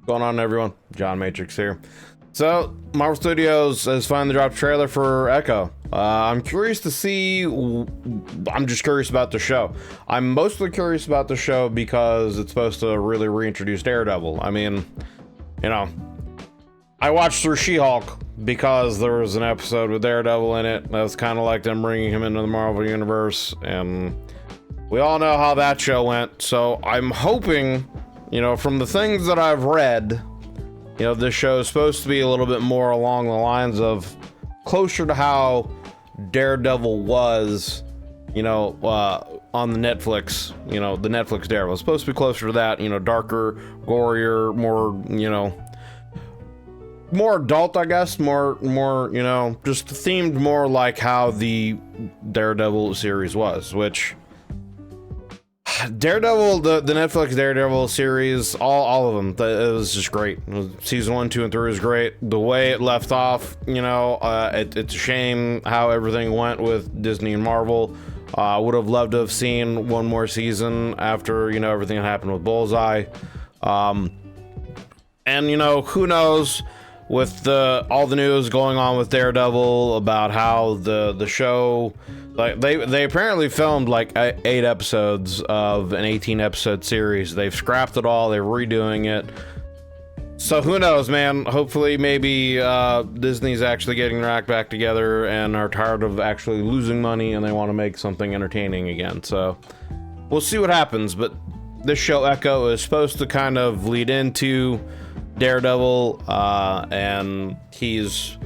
Going on, everyone? John Matrix here. So, Marvel Studios has finally dropped a trailer for Echo. I'm curious to see. I'm just curious about the show. I'm mostly curious about the show because it's supposed to really reintroduce Daredevil. I mean, you know, I watched through She-Hulk because there was an episode with Daredevil in it. That's kind of like them bringing him into the Marvel Universe, and we all know how that show went. So I'm hoping, you know, from the things that I've read, you know, this show is supposed to be a little bit more along the lines of closer to how Daredevil was, you know, on the Netflix, you know, the Netflix Daredevil. It's supposed to be closer to that, you know, darker, gorier, more, you know, more adult, I guess, more, you know, just themed more like how the Daredevil series was, which Daredevil, the Netflix Daredevil series, all of them, it was just great. Season 1, 2, and 3 was great. The way it left off, you know, it's a shame how everything went with Disney and Marvel. Would have loved to have seen one more season after, you know, everything that happened with Bullseye. And, you know, who knows, with all the news going on with Daredevil about how the show, like they apparently filmed like 8 episodes of an 18 episode series. They've scrapped it all. They're redoing it. So who knows, man? Hopefully maybe Disney's actually getting their act back together and are tired of actually losing money and they want to make something entertaining again. So we'll see what happens. But this show Echo is supposed to kind of lead into Daredevil, and he's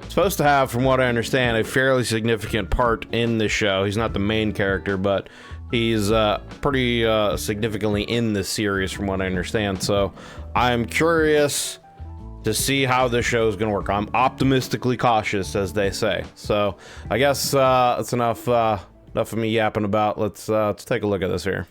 supposed to have, from what I understand, a fairly significant part in the show. He's not the main character, but he's pretty significantly in this series, from what I understand. So I'm curious to see how this show is going to work. I'm optimistically cautious, as they say. So I guess that's enough of me yapping about. Let's take a look at this here.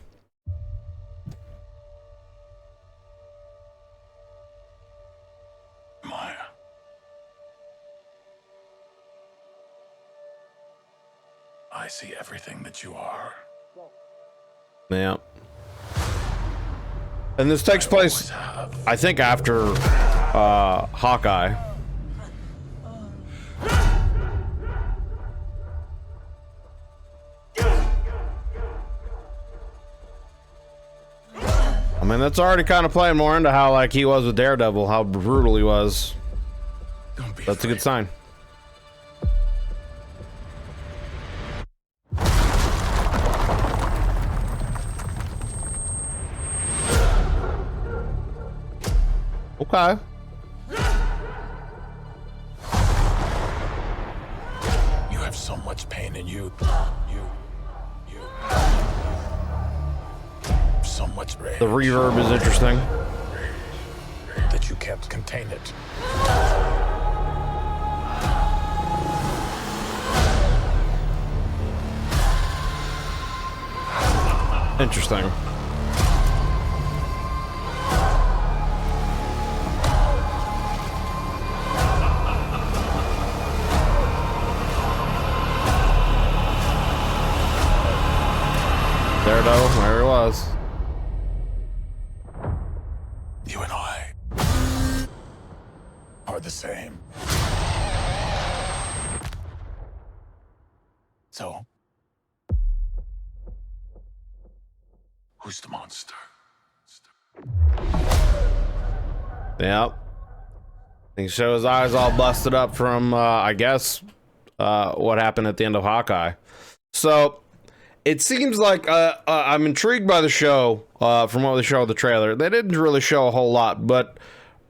I see everything that you are. Yeah. And this takes place, I think, after Hawkeye. I mean, that's already kind of playing more into how like he was with Daredevil, how brutal he was. That's a good sign. Okay. You have so much pain in you. You. So much rage. The reverb is interesting. That you can't contain it. Interesting. Daredevil, there it was. You and I are the same. So, who's the monster? Yep. He show his eyes all busted up from, I guess, what happened at the end of Hawkeye. So it seems like I'm intrigued by the show, from what they showed the trailer. They didn't really show a whole lot, but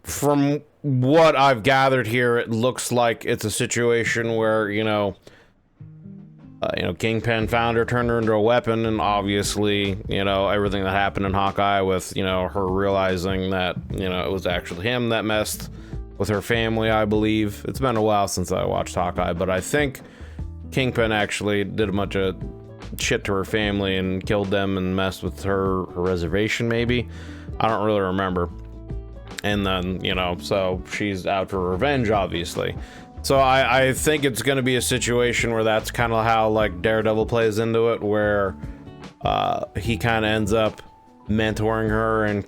from what I've gathered here, it looks like it's a situation where, you know, Kingpin found her, turned her into a weapon, and obviously, you know, everything that happened in Hawkeye with, you know, her realizing that, you know, it was actually him that messed with her family, I believe. It's been a while since I watched Hawkeye, but I think Kingpin actually did a bunch of shit to her family and killed them and messed with her reservation, maybe. I don't really remember. And then, you know, so she's out for revenge, obviously. So I think it's going to be a situation where that's kind of how, like, Daredevil plays into it, where he kind of ends up mentoring her and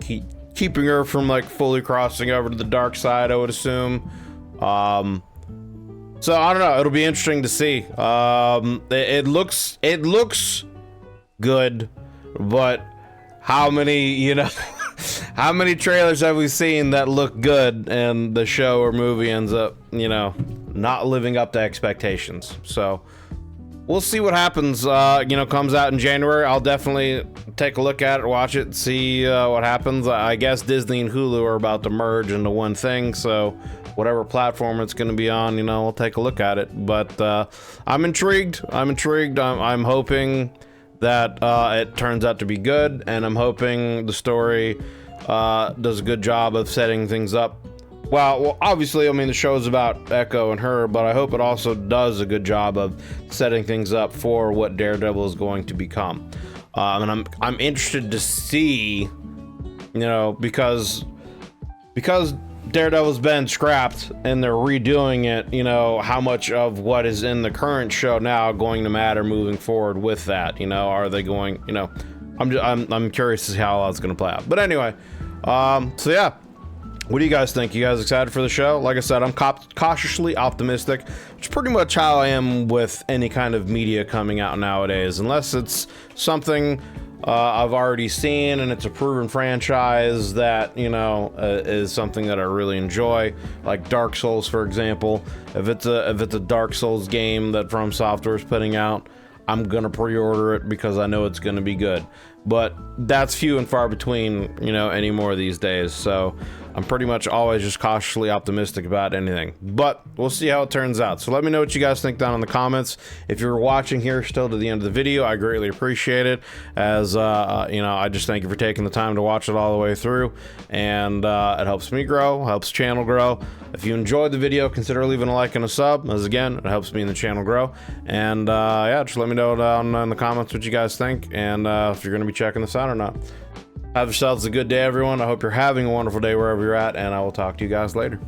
keeping her from like fully crossing over to the dark side, I would assume. So I don't know, it'll be interesting to see. It looks good, but how many, you know, how many trailers have we seen that look good and the show or movie ends up, you know, not living up to expectations? So we'll see what happens. You know, comes out in January. I'll definitely take a look at it, watch it, see what happens. I guess Disney and Hulu are about to merge into one thing, so whatever platform it's going to be on, you know, we'll take a look at it. But I'm intrigued. I'm hoping that it turns out to be good, and I'm hoping the story does a good job of setting things up. Well, obviously, I mean, the show's about Echo and her, but I hope it also does a good job of setting things up for what Daredevil is going to become. And I'm interested to see, you know, because Daredevil's been scrapped and they're redoing it, you know, how much of what is in the current show now going to matter moving forward with that, you know? Are they going, you know, I'm curious to see how that's going to play out. But anyway, so yeah, what do you guys think? You guys excited for the show? Like I said, I'm cautiously optimistic, which is pretty much how I am with any kind of media coming out nowadays, unless it's something I've already seen and it's a proven franchise that, you know, is something that I really enjoy, like Dark Souls, for example. If it's a Dark Souls game that From Software is putting out, I'm gonna pre-order it because I know it's gonna be good. But that's few and far between, you know, anymore these days. So I'm pretty much always just cautiously optimistic about anything, but we'll see how it turns out. So let me know what you guys think down in the comments. If you're watching here still to the end of the video, I greatly appreciate it, as you know, I just thank you for taking the time to watch it all the way through, and it helps me grow, helps the channel grow. If you enjoyed the video, consider leaving a like and a sub, as again, it helps me and the channel grow. And yeah, just let me know down in the comments what you guys think, and if you're going to be checking this out or not. Have yourselves a good day, everyone. I hope you're having a wonderful day wherever you're at, and I will talk to you guys later.